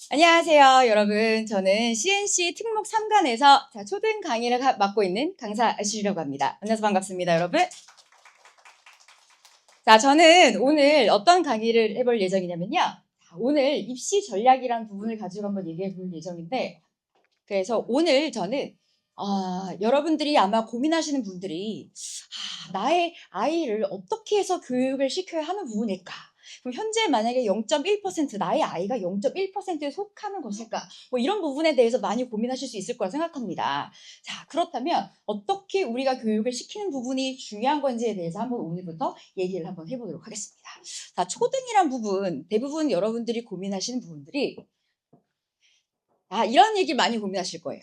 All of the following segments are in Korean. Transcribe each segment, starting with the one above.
안녕하세요, 여러분. 저는 CNC 특목 3간에서 초등 강의를 맡고 있는 강사 아시라고 합니다. 만나서 반갑습니다, 여러분. 자, 저는 오늘 어떤 강의를 해볼 예정이냐면요. 오늘 입시 전략이라는 부분을 가지고 한번 얘기해 볼 예정인데, 그래서 오늘 저는 여러분들이 아마 고민하시는 분들이 나의 아이를 어떻게 해서 교육을 시켜야 하는 부분일까? 그럼 현재 만약에 0.1% 나의 아이가 0.1%에 속하는 것일까? 뭐 이런 부분에 대해서 많이 고민하실 수 있을 거라 생각합니다. 자, 그렇다면 어떻게 우리가 교육을 시키는 부분이 중요한 건지에 대해서 한번 오늘부터 얘기를 한번 해보도록 하겠습니다. 자, 초등이란 부분, 대부분 여러분들이 고민하시는 부분들이 이런 얘기 많이 고민하실 거예요.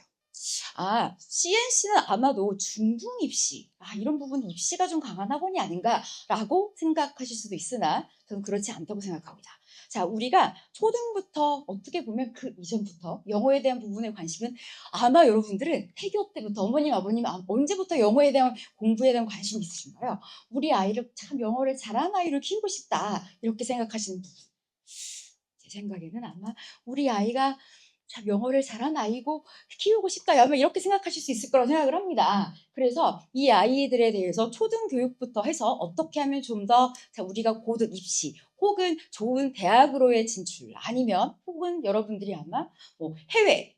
CNC는 아마도 중등 입시, 이런 부분 입시가 좀 강한 학원이 아닌가라고 생각하실 수도 있으나 저는 그렇지 않다고 생각합니다. 자, 우리가 초등부터 어떻게 보면 그 이전부터 영어에 대한 부분에 관심은 아마 여러분들은 태교 때부터 어머님, 아버님 언제부터 영어에 대한 공부에 대한 관심이 있으신가요? 우리 아이를 참 영어를 잘하는 아이를 키우고 싶다 이렇게 생각하시는 부분. 제 생각에는 아마 우리 아이가 참 영어를 잘하는 아이고 키우고 싶다 아마 이렇게 생각하실 수 있을 거라고 생각을 합니다. 그래서 이 아이들에 대해서 초등 교육부터 해서 어떻게 하면 좀 더 우리가 고등 입시 혹은 좋은 대학으로의 진출 아니면 혹은 여러분들이 아마 뭐 해외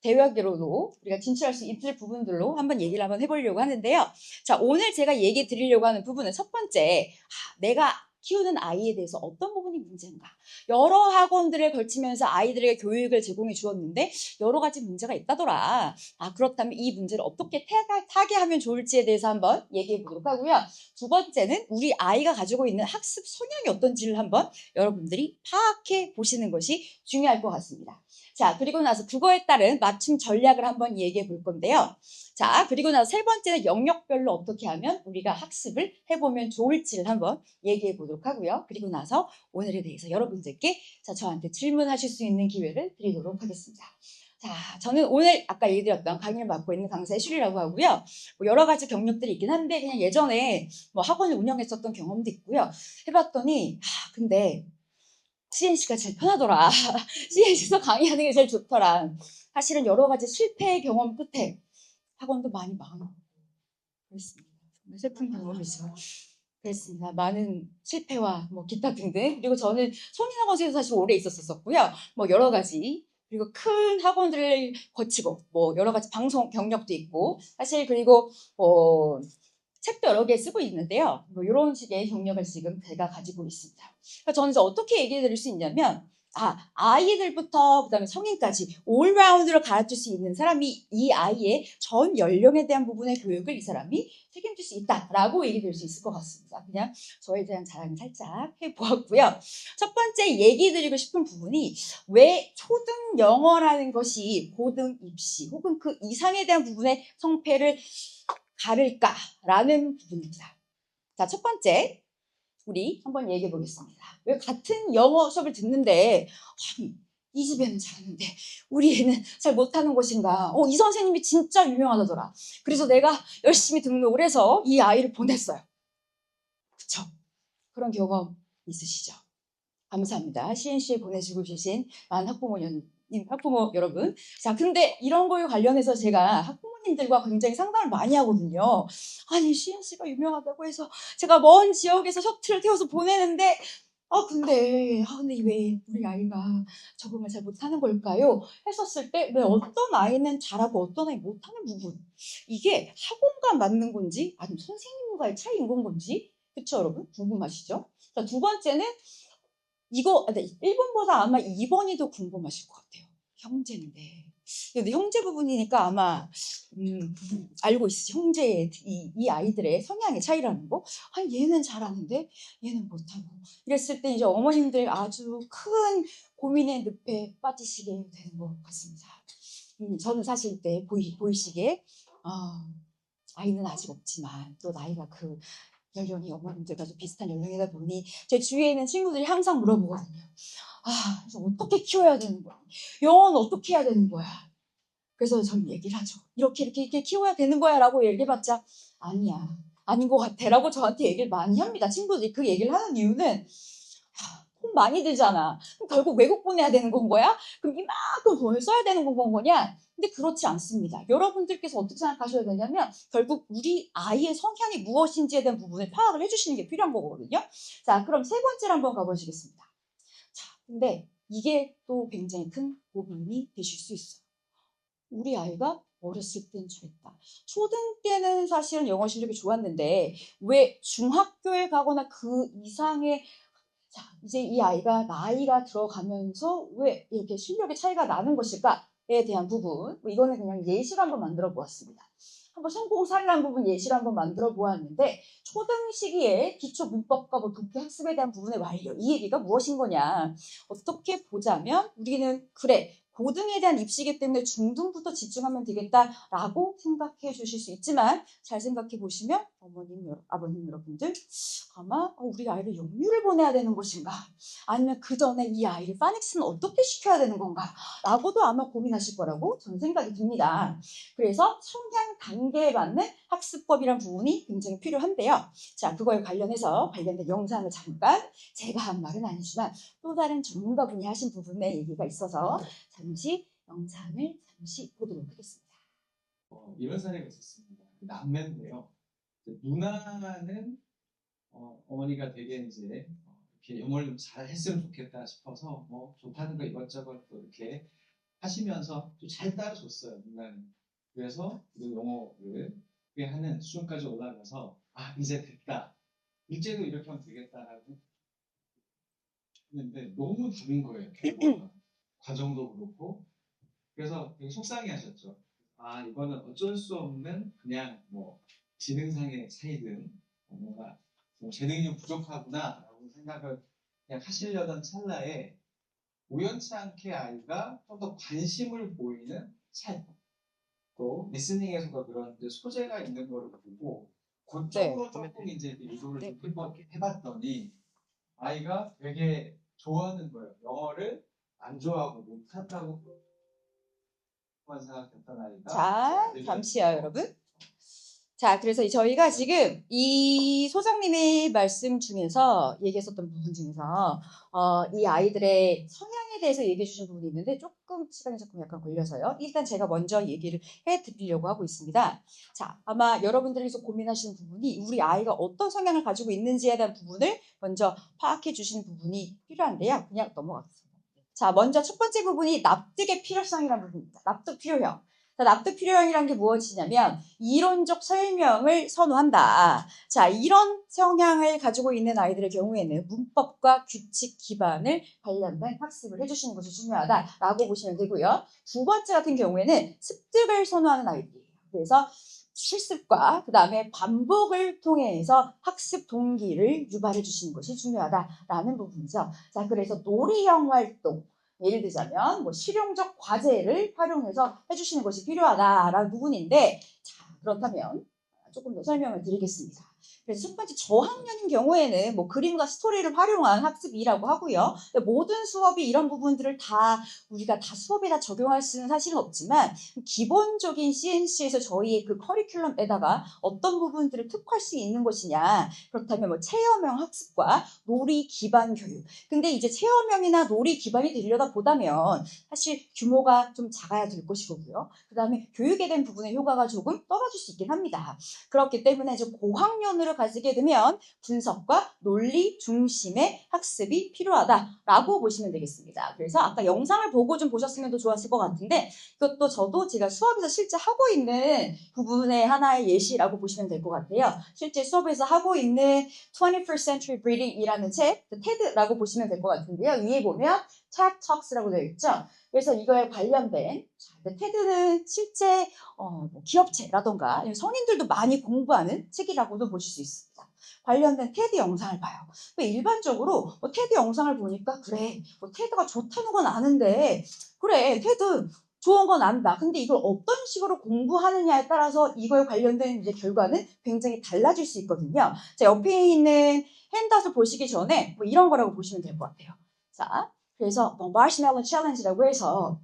대학으로도 우리가 진출할 수 있을 부분들로 한번 얘기를 한번 해보려고 하는데요. 자, 오늘 제가 얘기 드리려고 하는 부분은 첫 번째, 내가 키우는 아이에 대해서 어떤 부분이 문제인가? 여러 학원들을 걸치면서 아이들에게 교육을 제공해 주었는데 여러 가지 문제가 있다더라. 그렇다면 이 문제를 어떻게 타개하면 좋을지에 대해서 한번 얘기해 보도록 하고요. 두 번째는 우리 아이가 가지고 있는 학습 성향이 어떤지를 한번 여러분들이 파악해 보시는 것이 중요할 것 같습니다. 자, 그리고 나서 그거에 따른 맞춤 전략을 한번 얘기해 볼 건데요. 자, 그리고 나서 세 번째는 영역별로 어떻게 하면 우리가 학습을 해보면 좋을지를 한번 얘기해 보도록 하고요. 그리고 나서 오늘에 대해서 여러분들께 저한테 질문하실 수 있는 기회를 드리도록 하겠습니다. 자, 저는 오늘 아까 얘기드렸던 강의를 맡고 있는 강사 애슐리라고 하고요. 뭐 여러 가지 경력들이 있긴 한데 그냥 예전에 뭐 학원을 운영했었던 경험도 있고요. 해봤더니 근데 CNC가 제일 편하더라. CNC에서 강의하는 게 제일 좋더라. 사실은 여러 가지 실패의 경험 끝에 학원도 많이 망하고 그랬습니다. 정말 슬픈 경험이죠. 그랬습니다. 많은 실패와 뭐 기타 등등. 그리고 저는 성인학원에서 사실 오래 있었었고요. 뭐 여러 가지. 그리고 큰 학원들을 거치고 뭐 여러 가지 방송 경력도 있고 사실 그리고 책도 여러 개 쓰고 있는데요. 뭐 이런 식의 경력을 지금 제가 가지고 있습니다. 그러니까 저는 이제 어떻게 얘기해 드릴 수 있냐면 아이들부터 그다음에 성인까지 올라운드로 가르칠 수 있는 사람이 이 아이의 전 연령에 대한 부분의 교육을 이 사람이 책임질 수 있다라고 얘기 드릴 수 있을 것 같습니다. 그냥 저에 대한 자랑을 살짝 해보았고요. 첫 번째 얘기 드리고 싶은 부분이 왜 초등 영어라는 것이 고등 입시 혹은 그 이상에 대한 부분의 성패를 가를까라는 부분입니다. 자, 첫 번째 우리 한번 얘기해 보겠습니다. 왜 같은 영어 수업을 듣는데 이 집에는 잘하는데 우리 애는 잘 못하는 것인가? 이 선생님이 진짜 유명하다더라. 그래서 내가 열심히 등록을 해서 이 아이를 보냈어요. 그쵸? 그런 경험 있으시죠? 감사합니다. CNC에 보내주고 계신 많은 학부모 여러분. 자, 근데 이런 거에 관련해서 제가 학부모님들과 굉장히 상담을 많이 하거든요. 아니, CNC가 유명하다고 해서 제가 먼 지역에서 셔틀을 태워서 보내는데, 근데 왜 우리 아이가 적응을 잘 못하는 걸까요? 했었을 때, 왜 어떤 아이는 잘하고 어떤 아이 못하는 부분. 이게 학원과 맞는 건지, 아니면 선생님과의 차이인 건지, 그쵸, 여러분? 궁금하시죠? 자, 두 번째는 네, 1번보다 아마 2번이 더 궁금하실 것 같아요. 형제인데. 근데 형제 부분이니까 아마, 알고 있으시죠? 형제의 이 아이들의 성향의 차이라는 거? 얘는 잘하는데, 얘는 못하고. 이랬을 때 이제 어머님들 아주 큰 고민의 늪에 빠지시게 되는 것 같습니다. 저는 사실 이때 보이시게, 아이는 아직 없지만, 또 나이가 연령이 어머님들과 좀 비슷한 연령이다 보니 제 주위에 있는 친구들이 항상 물어보거든요. 그래서 어떻게 키워야 되는 거야? 영어는 어떻게 해야 되는 거야? 그래서 저는 얘기를 하죠. 이렇게 키워야 되는 거야 라고 얘기해봤자 아니야. 아닌 것 같아 라고 저한테 얘기를 많이 합니다. 친구들이 그 얘기를 하는 이유는 돈 많이 들잖아. 그럼 결국 외국 보내야 되는 건 거야? 그럼 이만큼 돈을 써야 되는 건 거냐? 근데 그렇지 않습니다. 여러분들께서 어떻게 생각하셔야 되냐면 결국 우리 아이의 성향이 무엇인지에 대한 부분을 파악을 해주시는 게 필요한 거거든요. 자, 그럼 세 번째로 한번 가보시겠습니다. 자, 근데 이게 또 굉장히 큰 고민이 되실 수 있어요. 우리 아이가 어렸을 땐 저랬다. 초등 때는 사실은 영어 실력이 좋았는데 왜 중학교에 가거나 그 이상의 자, 이제 이 아이가 나이가 들어가면서 왜 이렇게 실력의 차이가 나는 것일까에 대한 부분, 뭐 이거는 그냥 예시로 한번 만들어 보았습니다. 한번 성공 사례라는 부분 예시로 한번 만들어 보았는데 초등 시기에 기초 문법과 뭐 독해 학습에 대한 부분의 완료 이 얘기가 무엇인 거냐 어떻게 보자면 우리는 그래 고등에 대한 입시이기 때문에 중등부터 집중하면 되겠다라고 생각해 주실 수 있지만 잘 생각해 보시면 어머님, 아버님 여러분들 아마 우리 아이를 영유를 보내야 되는 것인가 아니면 그 전에 이 아이를 파닉스는 어떻게 시켜야 되는 건가 라고도 아마 고민하실 거라고 저는 생각이 듭니다. 그래서 성향 단계에 맞는 학습법이란 부분이 굉장히 필요한데요. 자, 그거에 관련해서 관련된 영상을 잠깐 제가 한 말은 아니지만 또 다른 전문가분이 하신 부분의 얘기가 있어서 잠시 영상을 잠시 보도록 하겠습니다. 이런 사례가 있었습니다. 남매인데요. 누나는 어머니가 되게 이제 이렇게 영어를 좀 잘 했으면 좋겠다 싶어서 뭐 좋다는 거 이것저것 또 이렇게 하시면서 또 잘 따라줬어요. 누나는. 그래서 그 영어를 하는 수준까지 올라가서 아 이제 됐다. 일제도 이렇게 하면 되겠다라고 했는데 너무 다른 거예요. 결과가. 과정도 그렇고. 그래서 되게 속상해하셨죠. 아 이거는 어쩔 수 없는 그냥 뭐 지능상의 차이든 뭔가 좀 재능이 좀 부족하구나라고 생각을 그냥 하시려던 찰나에 우연치 않게 아이가 좀 더 관심을 보이는 책, 또 리스닝에서도 그런 이제 소재가 있는 거를 보고 그쪽으로 조금 이제 유도를 좀 해봤더니 아이가 되게 좋아하는 거예요. 영어를 안 좋아하고 못한다고 생각했던 아이가 자, 잠시요, 여러분. 자, 그래서 저희가 지금 이 소장님의 말씀 중에서 얘기했었던 부분 중에서 이 아이들의 성향에 대해서 얘기해 주신 부분이 있는데 시간이 조금 약간 걸려서요. 일단 제가 먼저 얘기를 해드리려고 하고 있습니다. 자, 아마 여러분들께서 고민하시는 부분이 우리 아이가 어떤 성향을 가지고 있는지에 대한 부분을 먼저 파악해 주시는 부분이 필요한데요. 그냥 넘어가겠습니다. 자, 먼저 첫 번째 부분이 납득의 필요성이라는 부분입니다. 납득 필요형. 자, 납득 필요형이란 게 무엇이냐면 이론적 설명을 선호한다. 자, 이런 성향을 가지고 있는 아이들의 경우에는 문법과 규칙 기반을 관련된 학습을 해주시는 것이 중요하다라고 보시면 되고요. 두 번째 같은 경우에는 습득을 선호하는 아이들이에요. 그래서 실습과 그 다음에 반복을 통해서 학습 동기를 유발해 주시는 것이 중요하다라는 부분이죠. 자, 그래서 놀이형 활동 예를 들자면 뭐 실용적 과제를 활용해서 해주시는 것이 필요하다라는 부분인데 자 그렇다면 조금 더 설명을 드리겠습니다. 그래서 첫 번째 저학년인 경우에는 뭐 그림과 스토리를 활용한 학습이라고 하고요. 모든 수업이 이런 부분들을 우리가 다 수업에다 적용할 수는 사실은 없지만 기본적인 CNC에서 저희의 그 커리큘럼에다가 어떤 부분들을 특화할 수 있는 것이냐 그렇다면 뭐 체험형 학습과 놀이 기반 교육 근데 이제 체험형이나 놀이 기반이 되려다 보다면 사실 규모가 좀 작아야 될 것이고요. 그 다음에 교육에 대한 부분의 효과가 조금 떨어질 수 있긴 합니다. 그렇기 때문에 이제 고학년으로 가지게 되면 분석과 논리 중심의 학습이 필요하다라고 보시면 되겠습니다. 그래서 아까 영상을 보고 좀 보셨으면 더 좋았을 것 같은데 이것도 저도 제가 수업에서 실제 하고 있는 부분의 하나의 예시라고 보시면 될 것 같아요. 실제 수업에서 하고 있는 21st Century Breeding이라는 책, TED라고 보시면 될 것 같은데요. 위에 보면 TED Talks라고 되어 있죠. 그래서 이거에 관련된 테드는 실제 뭐 기업체라던가 성인들도 많이 공부하는 책이라고도 보실 수 있습니다. 관련된 테드 영상을 봐요. 일반적으로 테드 영상을 보니까 그래 테드가 좋다는 건 아는데 그래 테드 좋은 건 안다. 근데 이걸 어떤 식으로 공부하느냐에 따라서 이거에 관련된 이제 결과는 굉장히 달라질 수 있거든요. 자, 옆에 있는 핸드아웃을 보시기 전에 뭐 이런 거라고 보시면 될 것 같아요. 자, 그래서 뭐 마시멜로 챌린지라고 해서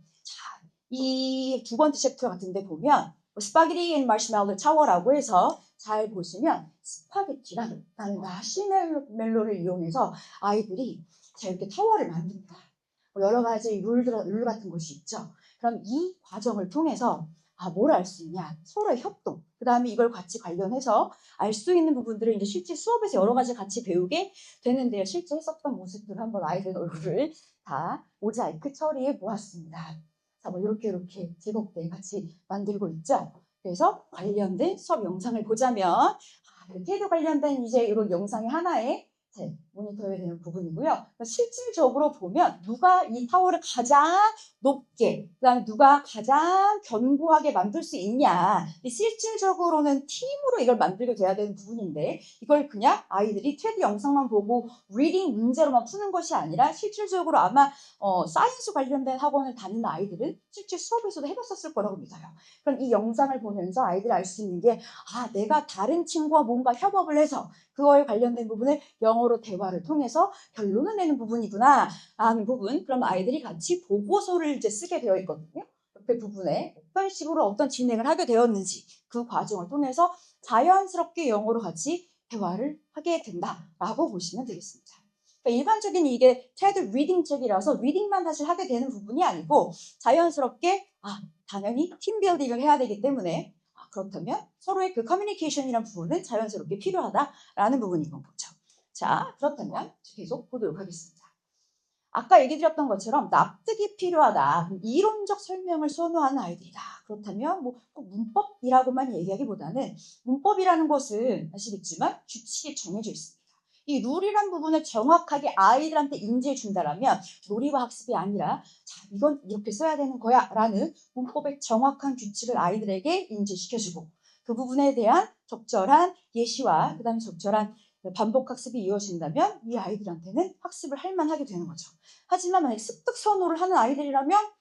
이 두 번째 챕터 같은 데 보면 스파게티 앤 마시멜로 타워라고 해서 잘 보시면 스파게티라는 마시멜로를 이용해서 아이들이 자, 이렇게 타워를 만듭니다. 여러 가지 룰 같은 것이 있죠. 그럼 이 과정을 통해서 뭘 알 수 있냐? 서로의 협동. 그 다음에 이걸 같이 관련해서 알 수 있는 부분들을 이제 실제 수업에서 여러 가지 같이 배우게 되는데요. 실제 했었던 모습들을 한번 아이들 얼굴을 다 모자이크 처리해 보았습니다. 자, 이렇게 즐겁게 같이 만들고 있죠. 그래서 관련된 수업 영상을 보자면 테드 관련된 이제 이런 영상의 하나의 모니터해야 되는 부분이고요. 실질적으로 보면 누가 이 타워를 가장 높게, 그다음에 누가 가장 견고하게 만들 수 있냐. 실질적으로는 팀으로 이걸 만들게 돼야 되는 부분인데 이걸 그냥 아이들이 테드 영상만 보고 리딩 문제로만 푸는 것이 아니라 실질적으로 아마 사이언스 관련된 학원을 다니는 아이들은 실제 수업에서도 해봤었을 거라고 믿어요. 그럼 이 영상을 보면서 아이들이 알 수 있는 게 내가 다른 친구와 뭔가 협업을 해서 그거에 관련된 부분을 영어로 대화를 통해서 결론을 내는 부분이구나 하는 부분. 그럼 아이들이 같이 보고서를 이제 쓰게 되어 있거든요. 옆에 부분에 어떤 식으로 어떤 진행을 하게 되었는지 그 과정을 통해서 자연스럽게 영어로 같이 대화를 하게 된다라고 보시면 되겠습니다. 그러니까 일반적인 이게 테드 리딩 책이라서 리딩만 사실 하게 되는 부분이 아니고 자연스럽게 당연히 팀 빌딩을 해야 되기 때문에 그렇다면 서로의 그 커뮤니케이션이라는 부분은 자연스럽게 필요하다라는 부분인 거죠. 자, 그렇다면 계속 보도록 하겠습니다. 아까 얘기 드렸던 것처럼 납득이 필요하다. 이론적 설명을 선호하는 아이들이다. 그렇다면 꼭 문법이라고만 얘기하기보다는 문법이라는 것은 아시겠지만 규칙이 정해져 있습니다. 이 룰이란 부분을 정확하게 아이들한테 인지해 준다라면 놀이와 학습이 아니라 이건 이렇게 써야 되는 거야 라는 문법의 정확한 규칙을 아이들에게 인지시켜주고 그 부분에 대한 적절한 예시와 그 다음에 적절한 반복 학습이 이루어진다면 이 아이들한테는 학습을 할 만하게 되는 거죠. 하지만 만약에 습득 선호를 하는 아이들이라면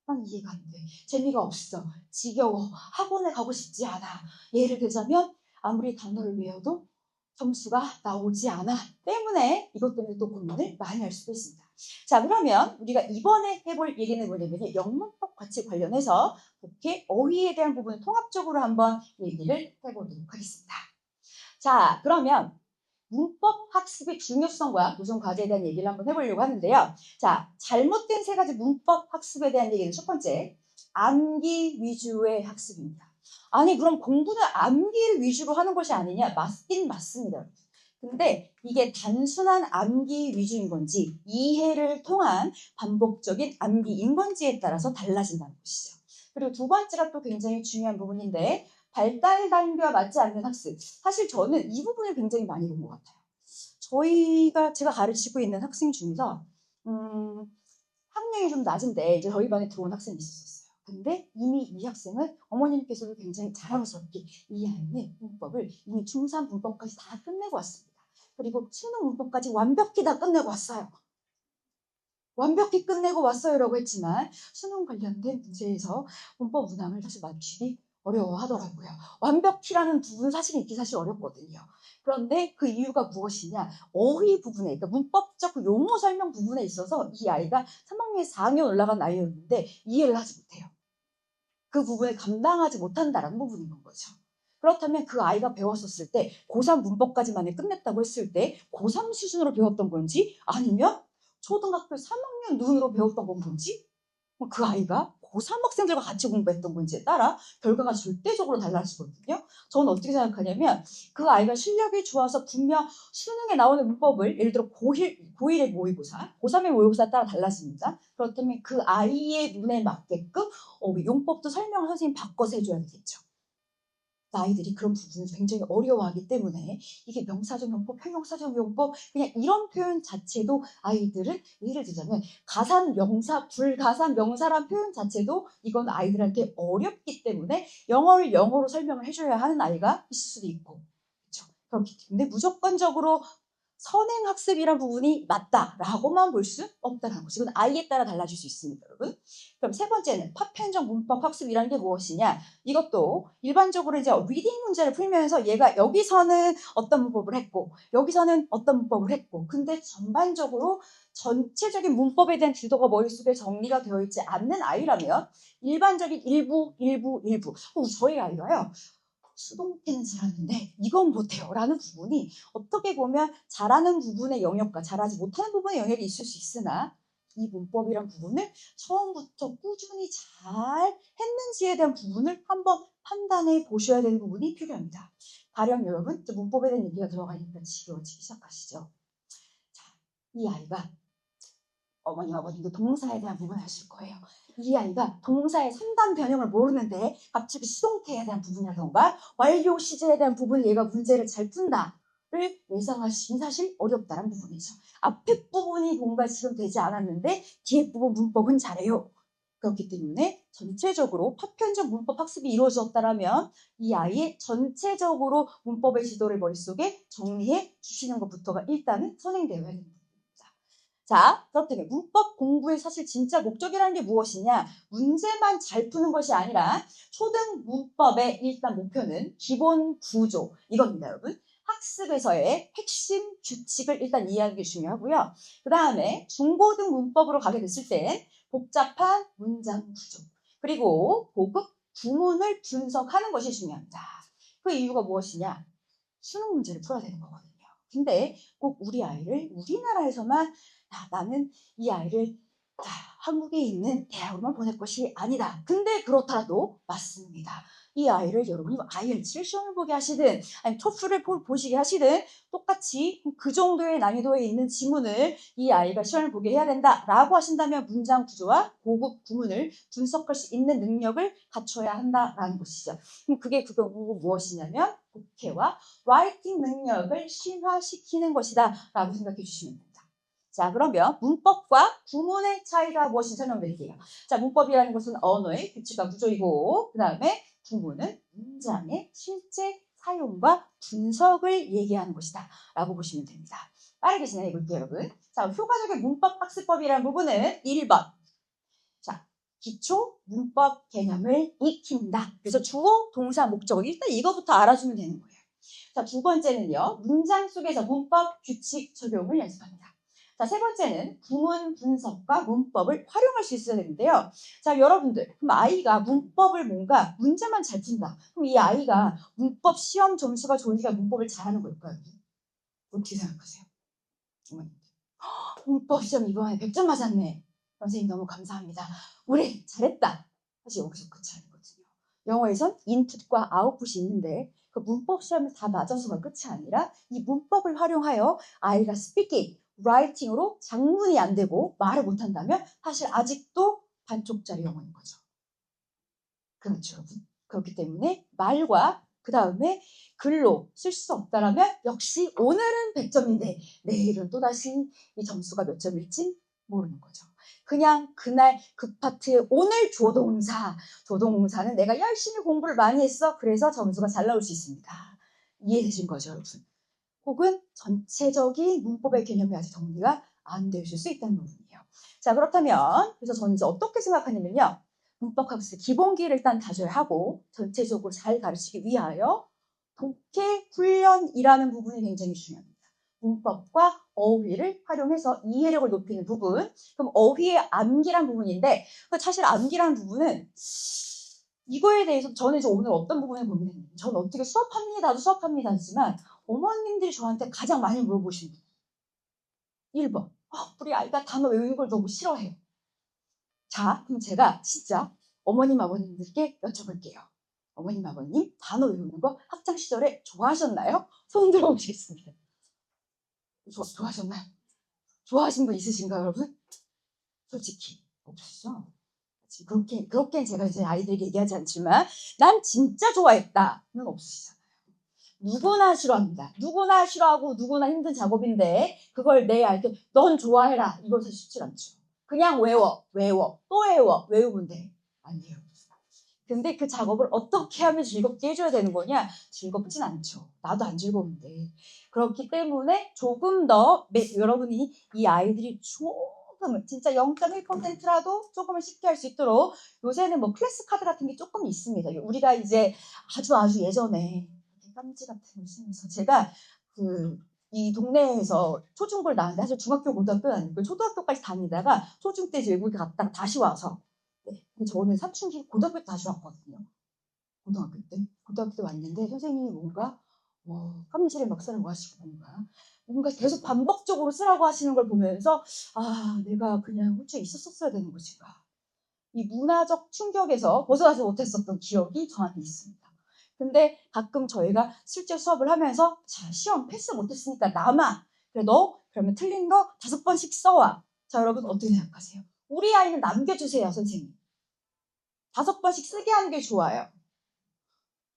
난 이해가 안 돼. 재미가 없어. 지겨워. 학원에 가고 싶지 않아. 예를 들자면 아무리 단어를 외워도 점수가 나오지 않아 때문에 이것 때문에 또 고민을 많이 할 수도 있습니다. 자, 그러면 우리가 이번에 해볼 얘기는 뭐냐면 영문법 같이 관련해서 독해, 어휘에 대한 부분을 통합적으로 한번 얘기를 해보도록 하겠습니다. 자, 그러면 문법 학습의 중요성과 구성 과제에 대한 얘기를 한번 해보려고 하는데요. 자, 잘못된 세 가지 문법 학습에 대한 얘기는 첫 번째, 암기 위주의 학습입니다. 아니, 그럼 공부는 암기를 위주로 하는 것이 아니냐? 맞긴 맞습니다. 근데 이게 단순한 암기 위주인 건지 이해를 통한 반복적인 암기인 건지에 따라서 달라진다는 것이죠. 그리고 두 번째가 또 굉장히 중요한 부분인데 발달 단계와 맞지 않는 학습. 사실 저는 이 부분을 굉장히 많이 본 것 같아요. 제가 가르치고 있는 학생 중에서 학력이 좀 낮은데 이제 저희 반에 들어온 학생이 있었어요. 근데 이미 이 학생은 어머님께서도 굉장히 자랑스럽게 이 아이는 문법을 이미 중3 문법까지 다 끝내고 왔습니다. 그리고 수능 문법까지 완벽히 다 끝내고 왔어요. 완벽히 끝내고 왔어요라고 했지만 수능 관련된 문제에서 문법 문항을 사실 맞추기 어려워하더라고요. 완벽히라는 부분은 사실 있기 사실 어렵거든요. 그런데 그 이유가 무엇이냐? 어휘 부분에, 그러니까 문법적 용어 설명 부분에 있어서 이 아이가 3학년에서 4학년 올라간 아이였는데 이해를 하지 못해요. 그 부분을 감당하지 못한다라는 부분인 거죠. 그렇다면 그 아이가 배웠었을 때 고3 문법까지만을 끝냈다고 했을 때 고3 수준으로 배웠던 건지 아니면 초등학교 3학년 눈으로 배웠던 건지 그 아이가 고3 학생들과 같이 공부했던 건지에 따라 결과가 절대적으로 달라지거든요. 저는 어떻게 생각하냐면 그 아이가 실력이 좋아서 분명 수능에 나오는 문법을 예를 들어 고1의 모의고사, 고3의 모의고사 따라 달라집니다. 그렇다면 그 아이의 눈에 맞게끔 용법도 설명을 선생님이 바꿔서 해줘야 되겠죠. 아이들이 그런 부분을 굉장히 어려워하기 때문에 이게 명사적 용법, 형용사적 용법 그냥 이런 표현 자체도 아이들은 예를 들자면 가산 명사, 불가산 명사란 표현 자체도 이건 아이들한테 어렵기 때문에 영어를 영어로 설명을 해줘야 하는 아이가 있을 수도 있고 그렇죠. 그렇기 때문에 무조건적으로 선행학습이란 부분이 맞다라고만 볼 수 없다는 것이 이건 아이에 따라 달라질 수 있습니다, 여러분. 그럼 세 번째는 파편적 문법 학습이라는 게 무엇이냐? 이것도 일반적으로 이제 리딩 문제를 풀면서 얘가 여기서는 어떤 문법을 했고 여기서는 어떤 문법을 했고 근데 전반적으로 전체적인 문법에 대한 지도가 머릿속에 정리가 되어 있지 않는 아이라면 일반적인 일부 저희 아이가요. 수동태는 잘하는데 이건 못해요 라는 부분이 어떻게 보면 잘하는 부분의 영역과 잘하지 못하는 부분의 영역이 있을 수 있으나 이 문법이란 부분을 처음부터 꾸준히 잘 했는지에 대한 부분을 한번 판단해 보셔야 되는 부분이 필요합니다. 가령 여러분 문법에 대한 얘기가 들어가니까 지겨워지기 시작하시죠. 자, 이 아이가 어머님 아버님도 동사에 대한 부분을 하실 거예요. 이 아이가 동사의 3단 변형을 모르는데 갑자기 수동태에 대한 부분이라던가 완료 시제에 대한 부분을 얘가 문제를 잘 푼다를 예상하시긴 사실 어렵다는 부분이죠. 앞에 부분이 뭔가 지금 되지 않았는데 뒤에 부분 문법은 잘해요. 그렇기 때문에 전체적으로 파편적 문법 학습이 이루어졌다면 이 아이의 전체적으로 문법의 지도를 머릿속에 정리해 주시는 것부터가 일단은 선행되어야 됩니다. 자, 그렇다면 문법 공부의 사실 진짜 목적이라는 게 무엇이냐? 문제만 잘 푸는 것이 아니라 초등 문법의 일단 목표는 기본 구조 이겁니다, 여러분. 학습에서의 핵심 규칙을 일단 이해하는 게 중요하고요. 그 다음에 중고등 문법으로 가게 됐을 때 복잡한 문장 구조 그리고 고급 구문을 분석하는 것이 중요합니다. 그 이유가 무엇이냐? 수능 문제를 풀어야 되는 거거든요. 근데 꼭 우리 아이를 우리나라에서만 나는 이 아이를 한국에 있는 대학으로만 보낼 것이 아니다. 근데 그렇더라도 맞습니다. 이 아이를 여러분이 IELTS를 시험을 보게 하시든 아니면 토플을 보시게 하시든 똑같이 그 정도의 난이도에 있는 지문을 이 아이가 시험을 보게 해야 된다라고 하신다면 문장 구조와 고급 구문을 분석할 수 있는 능력을 갖춰야 한다라는 것이죠. 그럼 그게 무엇이냐면 독해와 라이팅 능력을 신화시키는 것이다 라고 생각해 주시면 됩니다. 자, 그러면 문법과 구문의 차이가 무엇인지 설명드릴게요. 자, 문법이라는 것은 언어의 규칙과 구조이고 그 다음에 구문은 문장의 실제 사용과 분석을 얘기하는 것이다 라고 보시면 됩니다. 빠르게 진행해 볼게요, 여러분. 자, 효과적인 문법 학습법이라는 부분은 1번. 자, 기초 문법 개념을 익힌다. 그래서 주어, 동사, 목적어 일단 이거부터 알아주면 되는 거예요. 자, 두 번째는요. 문장 속에서 문법 규칙 적용을 연습합니다. 자, 세 번째는 구문 분석과 문법을 활용할 수 있어야 되는데요. 자, 여러분들, 그럼 아이가 문법을 뭔가 문제만 잘 푼다. 그럼 이 아이가 문법 시험 점수가 좋으니까 문법을 잘하는 걸까요? 어떻게 생각하세요? 어머님들. 문법 시험 이번에 100점 맞았네. 선생님 너무 감사합니다. 우리 잘했다. 사실 여기서 끝이 아니거든요. 영어에선 인풋과 아웃풋이 있는데 그 문법 시험을 다 맞아서가 끝이 아니라 이 문법을 활용하여 아이가 스피킹, 라이팅으로 장문이 안 되고 말을 못한다면 사실 아직도 반쪽짜리 영어인 거죠. 그렇죠, 여러분. 그렇기 때문에 말과 그 다음에 글로 쓸 수 없다라면 역시 오늘은 100점인데 내일은 또다시 이 점수가 몇 점일지 모르는 거죠. 그냥 그날 그 파트에 오늘 조동사는 내가 열심히 공부를 많이 했어. 그래서 점수가 잘 나올 수 있습니다. 이해되신 거죠, 여러분? 혹은 전체적인 문법의 개념이 아직 정리가 안 되실 수 있다는 부분이에요. 자, 그렇다면 그래서 저는 이제 어떻게 생각하냐면요. 문법 학습 기본기를 일단 다져야 하고 전체적으로 잘 가르치기 위하여 독해 훈련이라는 부분이 굉장히 중요합니다. 문법과 어휘를 활용해서 이해력을 높이는 부분. 그럼 어휘의 암기란 부분인데 사실 암기란 부분은 이거에 대해서 저는 이제 오늘 어떤 부분을 고민했는지 저는 어떻게 수업합니다 하지만 어머님들이 저한테 가장 많이 물어보시는 분 1번 우리 아이가 단어 외우는 걸 너무 싫어해요. 자, 그럼 제가 진짜 어머님 아버님들께 여쭤볼게요. 어머님 아버님 단어 외우는 거 학창 시절에 좋아하셨나요? 손 들어보시겠습니다. 좋아하셨나요? 좋아하신 분 있으신가요, 여러분? 솔직히 없으시죠? 그렇게 제가 이제 아이들에게 얘기하지 않지만 난 진짜 좋아했다는 없으시잖아요. 누구나 싫어합니다. 누구나 싫어하고 누구나 힘든 작업인데 그걸 내 아이한테 넌 좋아해라. 이건 사실 쉽지 않죠. 그냥 외워, 또 외우면 돼. 아니에요. 근데 그 작업을 어떻게 하면 즐겁게 해줘야 되는 거냐? 즐겁진 않죠. 나도 안 즐거운데. 그렇기 때문에 조금 더 여러분이 이 아이들이 조금은 진짜 0.1%라도 조금은 쉽게 할 수 있도록 요새는 뭐 클래스 카드 같은 게 조금 있습니다. 우리가 이제 아주 예전에 깜지 같은 걸 쓰면서 제가 이 동네에서 초중고를 나왔는데 사실 중학교 고등학교는 아니고 초등학교까지 다니다가 초중 때 외국에 갔다가 다시 와서 네, 저는 사춘기 고등학교 때 다시 왔거든요. 고등학교 때 왔는데 선생님이 뭔가 깜지를 막 쓰라고 하시고 뭔가 계속 반복적으로 쓰라고 하시는 걸 보면서 내가 그냥 홀쭉에 있었어야 되는 것인가. 이 문화적 충격에서 벗어나지 못했었던 기억이 저한테 있습니다. 근데 가끔 저희가 실제 수업을 하면서 자, 시험 패스 못했으니까 남아. 그래, 너 그러면 틀린 거 5번씩 써와. 자, 여러분 어떻게 생각하세요? 우리 아이는 남겨주세요, 선생님. 5번씩 쓰게 하는 게 좋아요.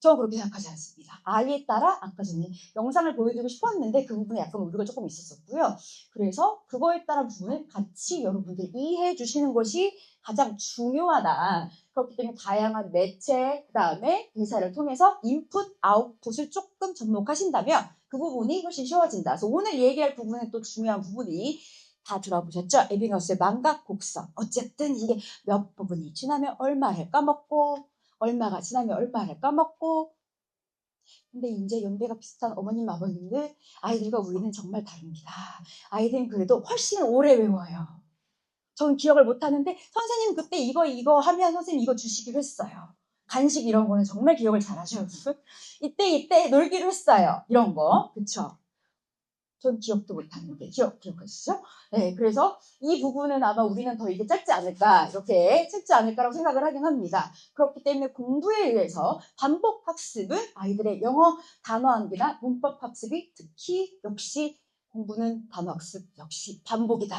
저는 그렇게 생각하지 않습니다. 아이에 따라 아까 전에 영상을 보여드리고 싶었는데 그 부분에 약간 오류가 조금 있었었고요. 그래서 그거에 따른 부분을 같이 여러분들 이해해 주시는 것이 가장 중요하다. 그렇기 때문에 다양한 매체, 그 다음에 대사를 통해서 인풋, 아웃풋을 조금 접목하신다면 그 부분이 훨씬 쉬워진다. 그래서 오늘 얘기할 부분은 또 중요한 부분이 다 들어보셨죠? 에빙하우스의 망각 곡선. 어쨌든 이게 몇 부분이 지나면 얼마를 까먹고 얼마가 지나면 얼마를 까먹고 근데 이제 연배가 비슷한 어머님 아버님들 아이들과 우리는 정말 다릅니다. 아이들은 그래도 훨씬 오래 외워요. 전 기억을 못하는데 선생님 그때 이거 하면 선생님 이거 주시기로 했어요. 간식 이런 거는 정말 기억을 잘하셔요. 이때 놀기로 했어요. 이런 거 그쵸? 전 기억도 못하는데 기억하시죠? 네, 그래서 이 부분은 아마 우리는 더 이게 짧지 않을까라고 생각을 하긴 합니다. 그렇기 때문에 공부에 의해서 반복 학습은 아이들의 영어 단어 암기나 문법 학습이 특히 역시 공부는 단어 학습 역시 반복이다.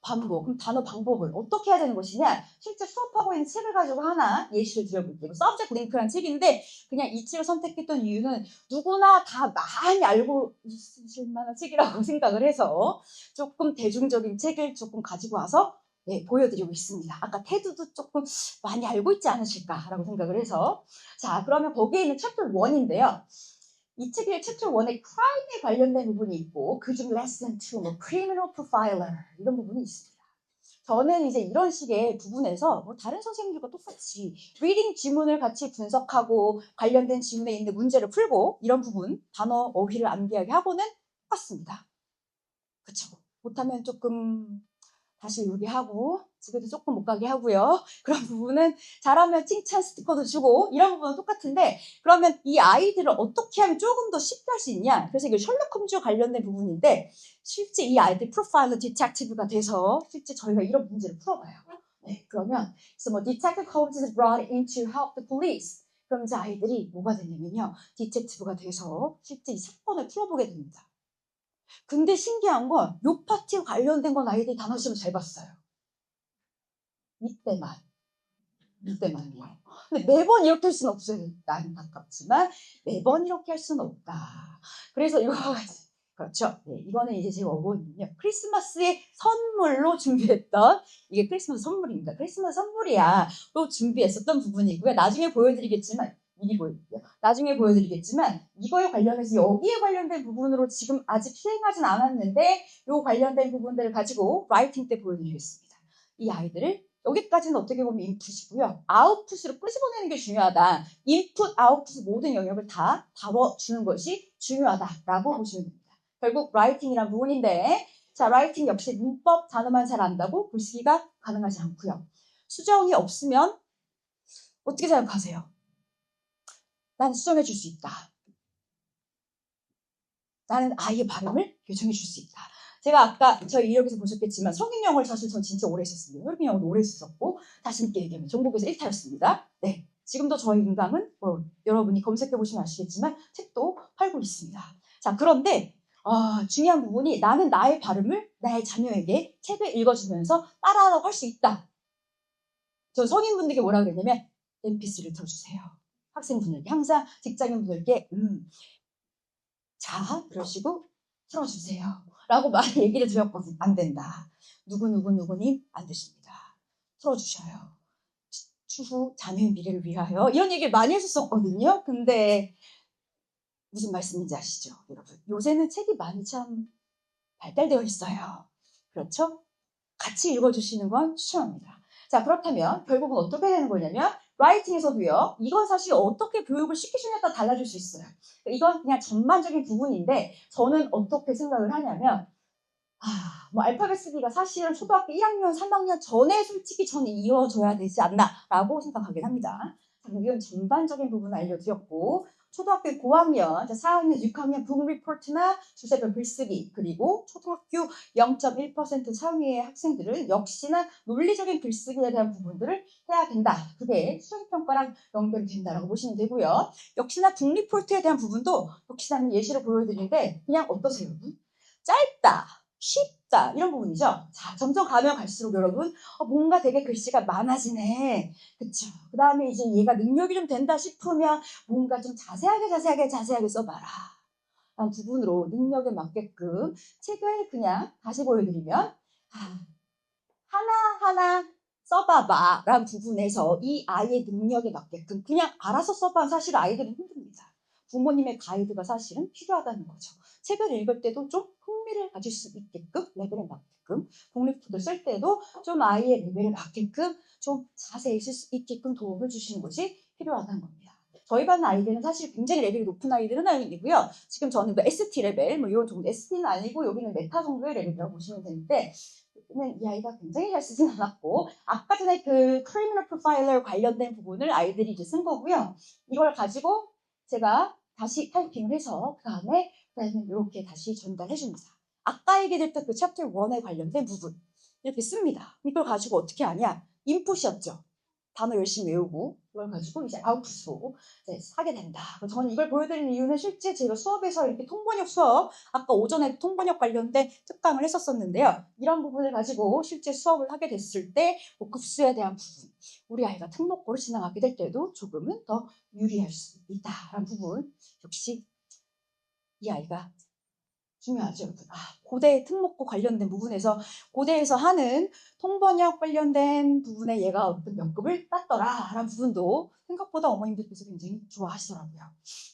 반복. 그럼 단어 방법을 어떻게 해야 되는 것이냐? 실제 수업하고 있는 책을 가지고 하나 예시를 드려볼게요. 서브젝트 링크라는 책인데 그냥 이 책을 선택했던 이유는 누구나 다 많이 알고 있을 만한 책이라고 생각을 해서 조금 대중적인 책을 조금 가지고 와서 보여드리고 있습니다. 아까 테드도 조금 많이 알고 있지 않으실까라고 생각을 해서 자 그러면 거기에 있는 챕터 1인데요. 이 책의 챕터 1에 크라임에 관련된 부분이 있고 그중 레슨 2, criminal profiler 이런 부분이 있습니다. 저는 이제 이런 식의 부분에서 다른 선생님들과 똑같이 리딩 지문을 같이 분석하고 관련된 지문에 있는 문제를 풀고 이런 부분 단어 어휘를 암기하게 하고는 똑같습니다. 그쵸? 못하면 조금 다시 요리하고 집에도 조금 못 가게 하고요. 그런 부분은 잘하면 칭찬 스티커도 주고 이런 부분은 똑같은데 그러면 이 아이들을 어떻게 하면 조금 더 쉽게 할 수 있냐? 그래서 이게 셜록 홈즈와 관련된 부분인데 실제 이 아이들 프로파일러 디텍티브가 돼서 실제 저희가 이런 문제를 풀어봐요. 네, 그러면 그래서 Detective Holmes is brought in to help the police. 그럼 이제 아이들이 뭐가 되냐면요. 디텍티브가 돼서 실제 이 사건을 풀어보게 됩니다. 근데 신기한 건 요 파트에 관련된 건 아이들이 단어 시험을 잘 봤어요. 이때만요. 근데 매번 이렇게 할 수는 없어요. 안타깝지만 매번 이렇게 할 수는 없다. 그래서 이거 그렇죠. 네, 이거는 이제 제 어머니는요. 크리스마스에 선물로 준비했던 이게 크리스마스 선물입니다. 크리스마스 선물이야. 또 준비했었던 부분이고요. 나중에 보여드리겠지만 미리 보여드릴게요. 나중에 보여드리겠지만 이거에 관련해서 여기에 관련된 부분으로 지금 아직 시행하진 않았는데 요 관련된 부분들을 가지고 라이팅 때 보여드리겠습니다. 이 아이들을 여기까지는 어떻게 보면 인풋이고요. 아웃풋으로 끄집어내는 게 중요하다. 인풋, 아웃풋 모든 영역을 다 다뤄주는 것이 중요하다라고 보시면 됩니다. 결국 라이팅이란 부분인데 자, 라이팅 역시 문법 단어만 잘 안다고 글쓰기가 가능하지 않고요. 수정이 없으면 어떻게 생각하세요? 난 수정해 줄 수 있다. 나는 아이의 발음을 교정해 줄 수 있다. 제가 아까 저희 이력에서 보셨겠지만 성인영어를 사실 전 진짜 오래 했었습니다. 성인영어도 오래 했었고 자신있게 얘기하면 전국에서 1타였습니다. 네, 지금도 저희 인강은 여러분이 검색해보시면 아시겠지만 책도 팔고 있습니다. 자, 그런데 중요한 부분이 나는 나의 발음을 나의 자녀에게 책을 읽어주면서 따라하라고 할 수 있다. 전 성인분들께 뭐라 그랬냐면 MP3를 틀어주세요. 학생분들께 항상 직장인분들께 자, 그러시고 틀어주세요. 라고 많이 얘기를 드렸거든요. 안 된다. 누구님 안 되십니다. 틀어주셔요. 추후 자녀의 미래를 위하여 이런 얘기를 많이 했었거든요. 근데 무슨 말씀인지 아시죠? 여러분. 요새는 책이 많이 참 발달되어 있어요. 그렇죠? 같이 읽어주시는 건 추천합니다. 자, 그렇다면 결국은 어떻게 되는 거냐면 라이팅에서도요. 이건 사실 어떻게 교육을 시키시냐에 따라 달라질 수 있어요. 이건 그냥 전반적인 부분인데 저는 어떻게 생각을 하냐면 알파벳 쓰기가 사실은 초등학교 1학년, 3학년 전에 솔직히 저는 이루어져야 되지 않나라고 생각하긴 합니다. 이런 전반적인 부분 알려드렸고, 초등학교 고학년, 4학년, 6학년 북 리포트나 주제별 글쓰기, 그리고 초등학교 0.1% 상위의 학생들은 역시나 논리적인 글쓰기에 대한 부분들을 해야 된다. 그게 수행평가랑 연결이 된다라고 보시면 되고요. 역시나 북 리포트에 대한 부분도 역시나 예시를 보여드리는데 그냥 어떠세요? 짧다, 쉽다 이런 부분이죠. 자, 점점 가면 갈수록 여러분 뭔가 되게 글씨가 많아지네. 그쵸? 그 다음에 이제 얘가 능력이 좀 된다 싶으면 뭔가 좀 자세하게 써봐라. 라는 부분으로 능력에 맞게끔 책을 그냥 다시 보여드리면 하나하나 써봐봐 라는 부분에서 이 아이의 능력에 맞게끔 그냥 알아서 써봐. 사실 아이들은 힘듭니다. 부모님의 가이드가 사실은 필요하다는 거죠. 책을 읽을 때도 좀 흥미를 가질 수 있게끔 레벨에 맞게끔 독립부도 쓸 때도 좀 아이의 레벨에 맞게끔 좀 자세히 쓸 수 있게끔 도움을 주시는 것이 필요하다는 겁니다. 저희 반 아이들은 사실 굉장히 레벨이 높은 아이들은 아니고요. 지금 저는 뭐 ST 레벨 뭐 이런 정도 ST는 아니고 여기는 메타 정도의 레벨이라고 보시면 되는데 이 아이가 굉장히 잘 쓰진 않았고 아까 전에 그 크리미널 프로파일러 관련된 부분을 아이들이 이제 쓴 거고요. 이걸 가지고 제가 다시 타이핑을 해서 그 다음에 이렇게 다시 전달해 줍니다. 아까 얘기했던 그 챕터 1에 관련된 부분 이렇게 씁니다. 이걸 가지고 어떻게 하냐? 인풋이었죠. 단어 열심히 외우고 이걸 가지고 이제 아웃풋으로 하게 된다. 저는 이걸 보여드리는 이유는 실제 제가 수업에서 이렇게 통번역 수업 아까 오전에 통번역 관련된 특강을 했었었는데요. 이런 부분을 가지고 실제 수업을 하게 됐을 때 급수에 대한 부분 우리 아이가 특목고를 진행하게 될 때도 조금은 더 유리할 수 있다라는 부분 역시 이 아이가 중요하죠, 여러분. 고대 특목고 관련된 부분에서 고대에서 하는 통번역 관련된 부분에 얘가 어떤 몇 급을 땄더라 라는 부분도 생각보다 어머님들께서 굉장히 좋아하시더라고요.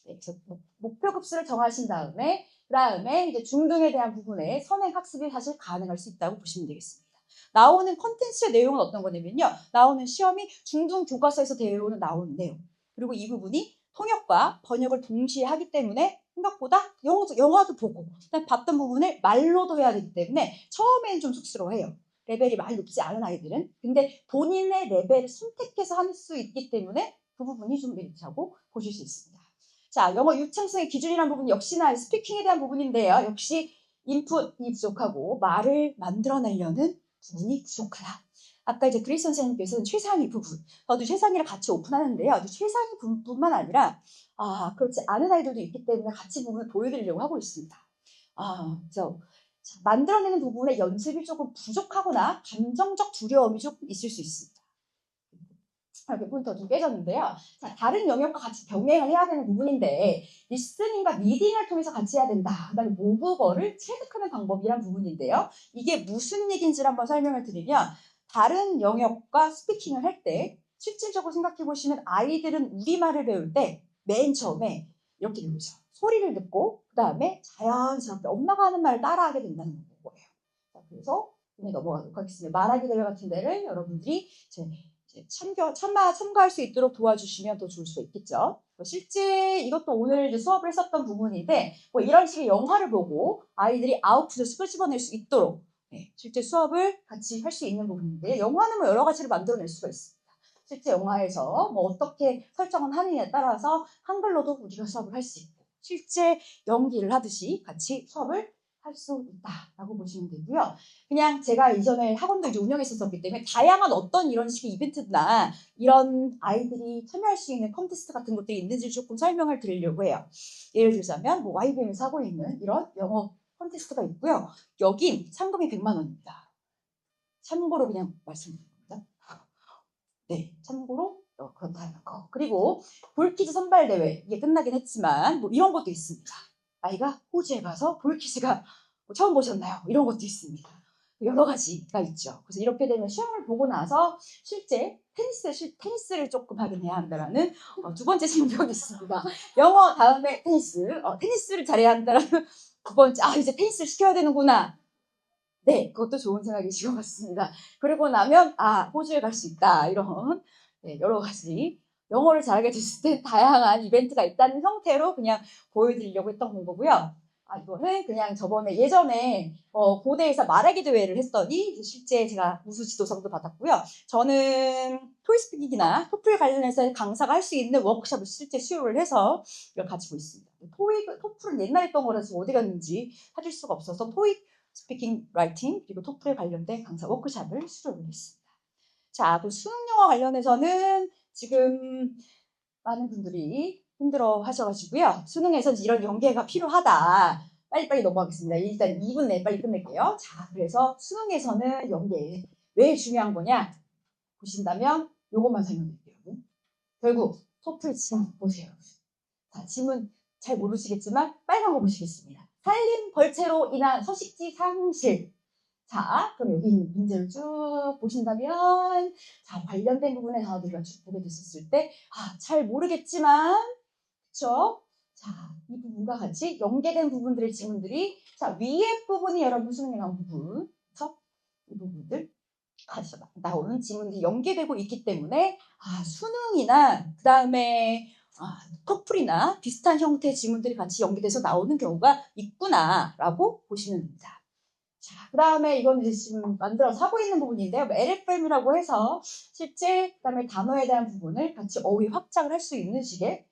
네, 그래서 목표 급수를 정하신 다음에 그다음에 이제 중등에 대한 부분에 선행 학습이 사실 가능할 수 있다고 보시면 되겠습니다. 나오는 컨텐츠의 내용은 어떤 거냐면요. 나오는 시험이 중등 교과서에서 대외로는 나오는 내용. 그리고 이 부분이 통역과 번역을 동시에 하기 때문에 생각보다 영화도 보고 봤던 부분을 말로도 해야 되기 때문에 처음에는 좀 쑥스러워해요. 레벨이 많이 높지 않은 아이들은. 근데 본인의 레벨을 선택해서 할 수 있기 때문에 그 부분이 좀 메리트라고 보실 수 있습니다. 자, 영어 유창성의 기준이라는 부분 역시나 스피킹에 대한 부분인데요. 역시 인풋이 부족하고 말을 만들어내려는 부분이 부족하다. 아까 이제 그리스 선생님께서는 최상위 부분, 저도 최상위를 같이 오픈하는데요. 최상위 부분뿐만 아니라 그렇지 않은 아이들도 있기 때문에 같이 부분을 보여드리려고 하고 있습니다. 그래서 만들어내는 부분에 연습이 조금 부족하거나 감정적 두려움이 조금 있을 수 있습니다. 이렇게 포인트가 좀 깨졌는데요. 자, 다른 영역과 같이 병행을 해야 되는 부분인데 리스닝과 리딩을 통해서 같이 해야 된다. 그다음에 모국어를 체득하는 방법이란 부분인데요. 이게 무슨 얘기인지를 한번 설명을 드리면 다른 영역과 스피킹을 할 때 실질적으로 생각해 보시면 아이들은 우리말을 배울 때 맨 처음에 이렇게 배우죠. 소리를 듣고 그 다음에 자연스럽게 엄마가 하는 말을 따라하게 된다는 거예요. 자, 그래서 넘어가도록 하겠습니다. 말하기 대회 같은 데를 여러분들이 참가할 수 있도록 도와주시면 더 좋을 수가 있겠죠. 실제 이것도 오늘 이제 수업을 했었던 부분인데 이런 식의 영화를 보고 아이들이 아웃풋을 끄집어낼 수 있도록 실제 수업을 같이 할 수 있는 부분인데 영화는 여러 가지를 만들어낼 수가 있습니다. 실제 영화에서 어떻게 설정을 하느냐에 따라서 한글로도 우리가 수업을 할 수 있고 실제 연기를 하듯이 같이 수업을 할 수 있다라고 보시면 되고요. 그냥 제가 이전에 학원도 이제 운영했었기 때문에 다양한 어떤 이런 식의 이벤트나 이런 아이들이 참여할 수 있는 콘테스트 같은 것들이 있는지 조금 설명을 드리려고 해요. 예를 들자면 YBM에서 하고 있는 이런 영어 콘테스트가 있고요. 여긴 상금이 100만 원입니다. 참고로 그냥 말씀드립니다. 네, 참고로 그렇다는 거. 그리고 볼퀴즈 선발대회 이게 끝나긴 했지만 이런 것도 있습니다. 아이가 호주에 가서 볼퀴즈가 처음 보셨나요? 이런 것도 있습니다. 여러 가지가 있죠. 그래서 이렇게 되면 시험을 보고 나서 실제 테니스를 조금 하긴 해야 한다라는 두 번째 생각이 있습니다. 영어 다음에 테니스를 잘해야 한다라는 두 번째, 이제 테니스를 시켜야 되는구나. 네, 그것도 좋은 생각이신 것 같습니다. 그리고 나면 호주에 갈 수 있다 이런 여러 가지 영어를 잘하게 됐을 때 다양한 이벤트가 있다는 형태로 그냥 보여드리려고 했던 거고요. 이거는 그냥 저번에 예전에 고대에서 말하기 대회를 했더니 실제 제가 우수 지도상도 받았고요. 저는 토익스피킹이나 토플 관련해서 강사가 할 수 있는 워크숍을 실제 수요를 해서 이걸 가지고 있습니다. 토플은 옛날에 했던 거라서 어디 갔는지 찾을 수가 없어서 토익 스피킹 라이팅 그리고 토플에 관련된 강사 워크숍을 수료를 했습니다. 자, 또 수능 영어 관련해서는 지금 많은 분들이 힘들어 하셔가지고요. 수능에서 이런 연계가 필요하다. 빨리빨리 넘어가겠습니다. 일단 2분 내에 빨리 끝낼게요. 자, 그래서 수능에서는 연계 왜 중요한 거냐 보신다면 요것만 설명드릴게요. 결국 토플 지문 보세요. 자, 지문 잘 모르시겠지만 빨간 거 보시겠습니다. 산림 벌채로 인한 서식지 상실. 자, 그럼 여기 있는 문제를 쭉 보신다면, 자, 관련된 부분의 단어들을 쭉 보게 됐었을 때, 잘 모르겠지만, 그쵸? 자, 이 부분과 같이 연계된 부분들의 지문들이, 자, 위에 부분이 여러분 수능에 나온 부분, 그쵸? 이 부분들 같이 나오는 지문들이 연계되고 있기 때문에, 수능이나, 그 다음에, 토플이나 비슷한 형태의 지문들이 같이 연계돼서 나오는 경우가 있구나라고 보시면 됩니다. 자, 그 다음에 이건 이제 지금 만들어서 하고 있는 부분인데요. LFM이라고 해서 실제 그 다음에 단어에 대한 부분을 같이 어휘 확장을 할 수 있는 식의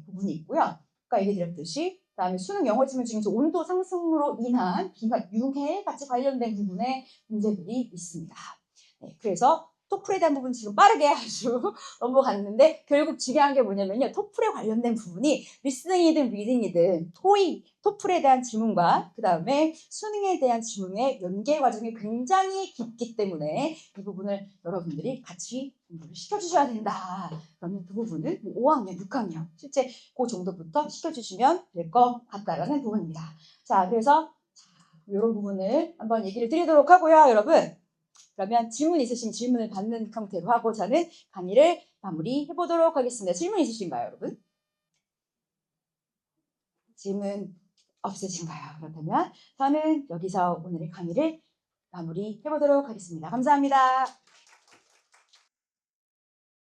부분이 있고요. 아까 얘기 드렸듯이 그 다음에 수능 영어 지문 중에서 온도 상승으로 인한 비가 융해 같이 관련된 부분의 문제들이 있습니다. 그래서 토플에 대한 부분 지금 빠르게 아주 넘어갔는데 결국 중요한 게 뭐냐면요. 토플에 관련된 부분이 리스닝이든 리딩이든 토플에 대한 지문과 그 다음에 수능에 대한 지문의 연계 과정이 굉장히 깊기 때문에 이 부분을 여러분들이 같이 공부를 시켜주셔야 된다. 그러면 그 부분을 5학년, 6학년 실제 그 정도부터 시켜주시면 될 것 같다라는 부분입니다. 자, 그래서 이런 부분을 한번 얘기를 드리도록 하고요, 여러분. 그러면 질문 있으신 질문을 받는 형태로 하고 저는 강의를 마무리해 보도록 하겠습니다. 질문 있으신가요, 여러분? 질문 없으신가요? 그렇다면 저는 여기서 오늘의 강의를 마무리해 보도록 하겠습니다. 감사합니다.